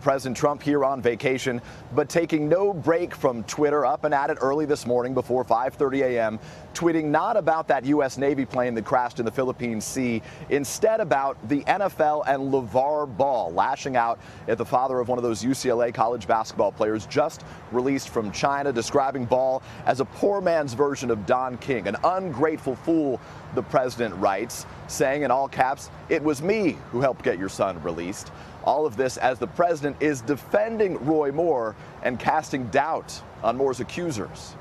President Trump here on vacation, but taking no break from Twitter, up and at it early this morning before 5:30 a.m., tweeting not about that U.S. Navy plane that crashed in the Philippine Sea, instead about the NFL and LeVar Ball, lashing out at the father of one of those UCLA college basketball players just released from China, describing Ball as a poor man's version of Don King, an ungrateful fool, the president writes, saying in all caps, "It was me who helped get your son released." All of this as the president is defending Roy Moore and casting doubt on Moore's accusers.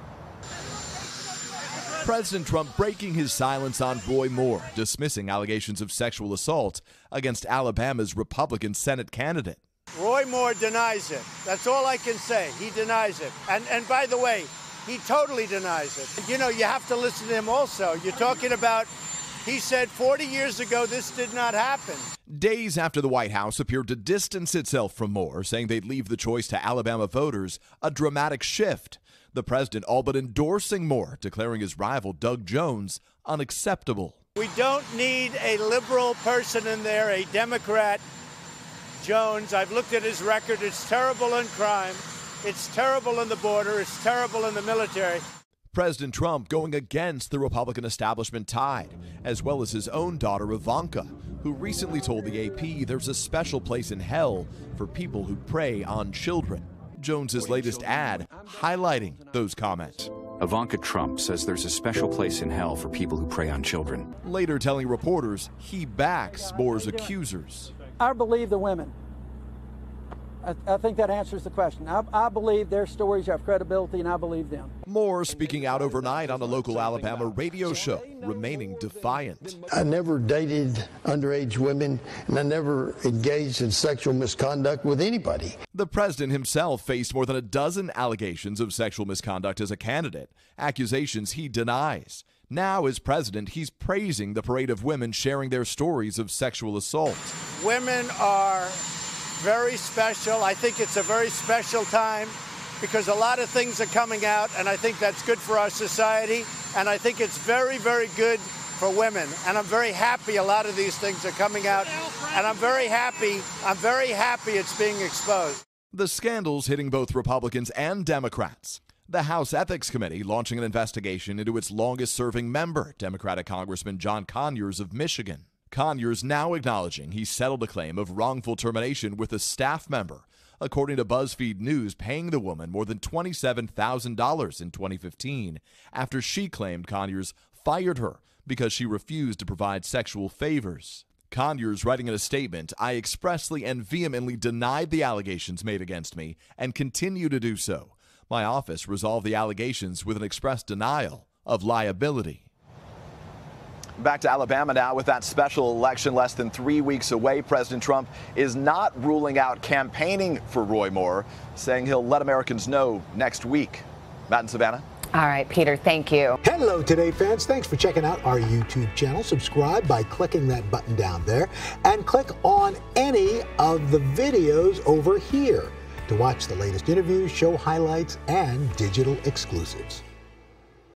President Trump breaking his silence on Roy Moore, dismissing allegations of sexual assault against Alabama's Republican Senate candidate. Roy Moore denies it. That's all I can say. He denies it. And by the way, he totally denies it. You know, you have to listen to him also. You're talking about, he said 40 years ago this did not happen. Days after the White House appeared to distance itself from Moore, saying they'd leave the choice to Alabama voters, a dramatic shift. The president all but endorsing Moore, declaring his rival Doug Jones unacceptable. We don't need a liberal person in there, a Democrat. Jones, I've looked at his record. It's terrible in crime. It's terrible in the border. It's terrible in the military. President Trump going against the Republican establishment tide, as well as his own daughter Ivanka, who recently told the AP there's a special place in hell for people who prey on children. Jones's latest ad highlighting those comments. Ivanka Trump says there's a special place in hell for people who prey on children. Later telling reporters he backs Moore's accusers. I believe the women. I think that answers the question. I believe their stories have credibility, and I believe them. Moore speaking out overnight on a local Alabama radio show, remaining defiant. I never dated underage women, and I never engaged in sexual misconduct with anybody. The president himself faced more than a dozen allegations of sexual misconduct as a candidate, accusations he denies. Now, as president, he's praising the parade of women sharing their stories of sexual assault. Women are very special. I think it's a very special time because a lot of things are coming out, and I think that's good for our society, and I think it's very, very good for women. And I'm very happy a lot of these things are coming out, and I'm very happy it's being exposed. The scandals hitting both Republicans and Democrats. The House Ethics Committee launching an investigation into its longest-serving member, Democratic Congressman John Conyers of Michigan. Conyers now acknowledging he settled a claim of wrongful termination with a staff member, according to BuzzFeed News, paying the woman more than $27,000 in 2015 after she claimed Conyers fired her because she refused to provide sexual favors. Conyers writing in a statement, "I expressly and vehemently denied the allegations made against me and continue to do so. My office resolved the allegations with an express denial of liability." Back to Alabama now. With that special election less than 3 weeks away, President Trump is not ruling out campaigning for Roy Moore, saying he'll let Americans know next week. Matt and Savannah. All right, Peter, thank you. Hello, Today fans. Thanks for checking out our YouTube channel. Subscribe by clicking that button down there and click on any of the videos over here to watch the latest interviews, show highlights, and digital exclusives.